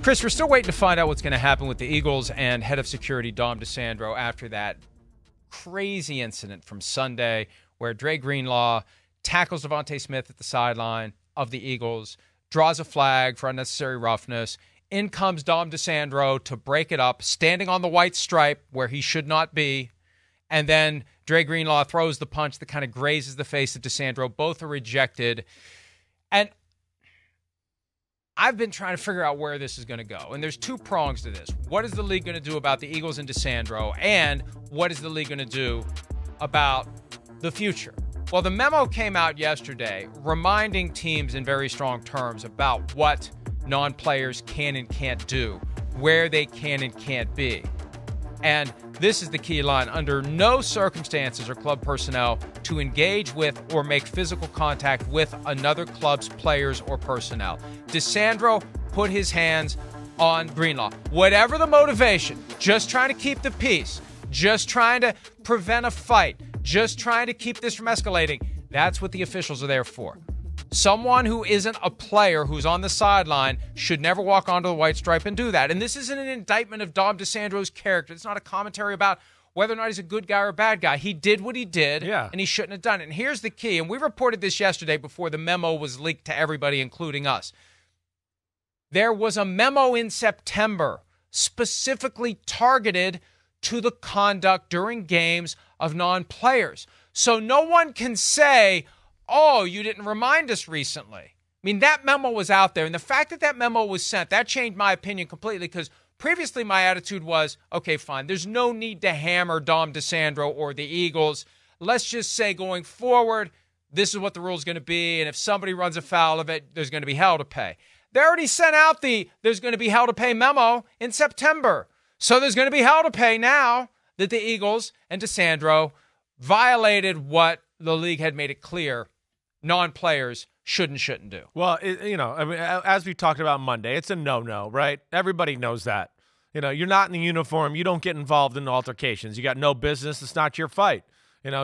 Chris, we're still waiting to find out what's going to happen with the Eagles and head of security Dom DiSandro after that crazy incident from Sunday where Dre Greenlaw tackles Devontae Smith at the sideline of the Eagles, draws a flag for unnecessary roughness. In comes Dom DiSandro to break it up, standing on the white stripe where he should not be. And then Dre Greenlaw throws the punch that kind of grazes the face of DiSandro. Both are rejected. And I've been trying to figure out where this is going to go. And there's two prongs to this. What is the league going to do about the Eagles and DiSandro? And what is the league going to do about the future? Well, the memo came out yesterday reminding teams in very strong terms about what non-players can and can't do, where they can and can't be. And this is the key line. Under no circumstances are club personnel to engage with or make physical contact with another club's players or personnel. DiSandro put his hands on Greenlaw. Whatever the motivation, just trying to keep the peace, just trying to prevent a fight, just trying to keep this from escalating, that's what the officials are there for. Someone who isn't a player who's on the sideline should never walk onto the white stripe and do that. And this isn't an indictment of Dom DiSandro's character. It's not a commentary about whether or not he's a good guy or a bad guy. He did what he did, and he shouldn't have done it. And here's the key, and we reported this yesterday before the memo was leaked to everybody, including us. There was a memo in September specifically targeted to the conduct during games of non-players. So no one can say, oh, you didn't remind us recently. I mean, that memo was out there, and the fact that that memo was sent, that changed my opinion completely, because previously my attitude was, okay, fine, there's no need to hammer Dom DiSandro or the Eagles. Let's just say going forward, this is what the rule is going to be, and if somebody runs afoul of it, there's going to be hell to pay. They already sent out the there's going to be hell to pay memo in September. So there's going to be hell to pay now that the Eagles and DiSandro violated what the league had made it clear non-players shouldn't do. Well, I mean, as we talked about Monday, it's a no-no, right? Everybody knows that. You're not in the uniform. You don't get involved in altercations. You got no business. It's not your fight.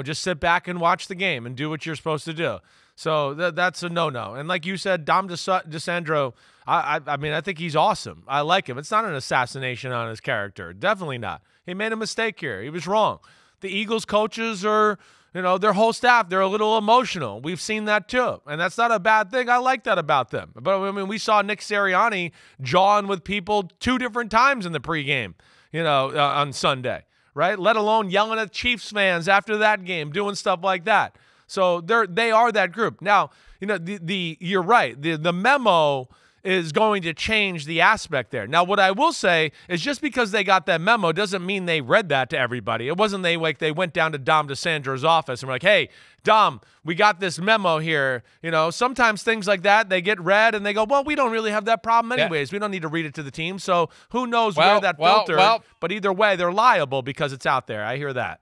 Just sit back and watch the game and do what you're supposed to do. So that's a no-no. And like you said, Dom DiSandro, I mean, I think he's awesome. I like him. It's not an assassination on his character. Definitely not. He made a mistake here. He was wrong. The Eagles coaches are, their whole staff, they're a little emotional. We've seen that too. And that's not a bad thing. I like that about them. But, I mean, we saw Nick Sirianni jawing with people 2 different times in the pregame, on Sunday, right? Let alone yelling at Chiefs fans after that game, doing stuff like that. So they are that group. Now, you're right. The memo is going to change the aspect there. Now, what I will say is just because they got that memo doesn't mean they read that to everybody. It wasn't they went down to Dom DiSandro's office and were like, hey, Dom, we got this memo here. Sometimes things like that, they get read and they go, well, we don't really have that problem anyways. Yeah. We don't need to read it to the team. So who knows where that filtered. But either way, they're liable because it's out there. I hear that.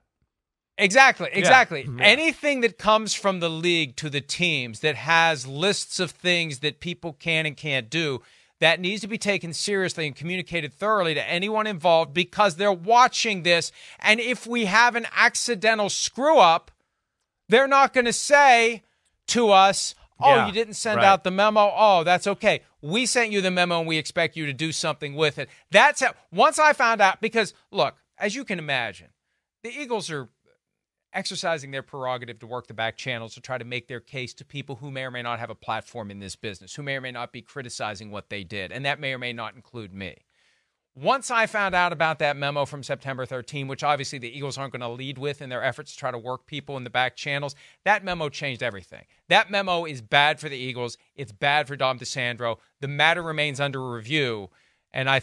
Exactly. Yeah. Anything that comes from the league to the teams that has lists of things that people can and can't do, that needs to be taken seriously and communicated thoroughly to anyone involved because they're watching this. And if we have an accidental screw-up, they're not going to say to us, oh, you didn't send out the memo. Oh, that's okay. We sent you the memo and we expect you to do something with it. That's how, once I found out, because, look, as you can imagine, the Eagles are exercising their prerogative to work the back channels to try to make their case to people who may or may not have a platform in this business, who may or may not be criticizing what they did, and that may or may not include me. Once I found out about that memo from September 13, which obviously the Eagles aren't going to lead with in their efforts to try to work people in the back channels, that memo changed everything. That memo is bad for the Eagles. It's bad for Dom DiSandro. The matter remains under review, and I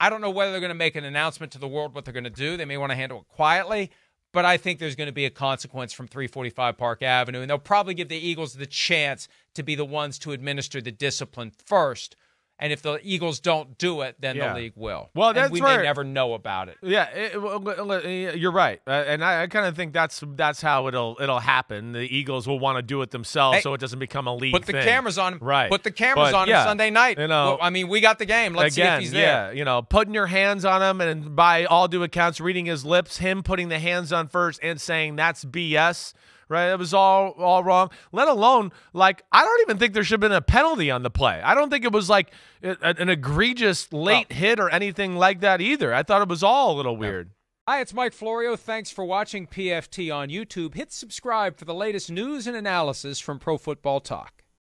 don't know whether they're going to make an announcement to the world what they're going to do. They may want to handle it quietly, but I think there's going to be a consequence from 345 Park Avenue, and they'll probably give the Eagles the chance to be the ones to administer the discipline first. And if the Eagles don't do it, then the league will. Well, that's we may never know about it. Yeah, you're right, and I kind of think that's how it'll happen. The Eagles will want to do it themselves, so it doesn't become a league thing. Put the cameras on him. Right. Put the cameras on him Sunday night. Well, I mean, we got the game. Let's see if he's there. Yeah, putting your hands on him, and by all due accounts, reading his lips, him putting the hands on first and saying that's BS. right? It was all wrong. Let alone, like, I don't even think there should have been a penalty on the play. I don't think it was like an egregious late hit or anything like that either. I thought it was all a little weird. Hi, it's Mike Florio. Thanks for watching PFT on YouTube. Hit subscribe for the latest news and analysis from Pro Football Talk.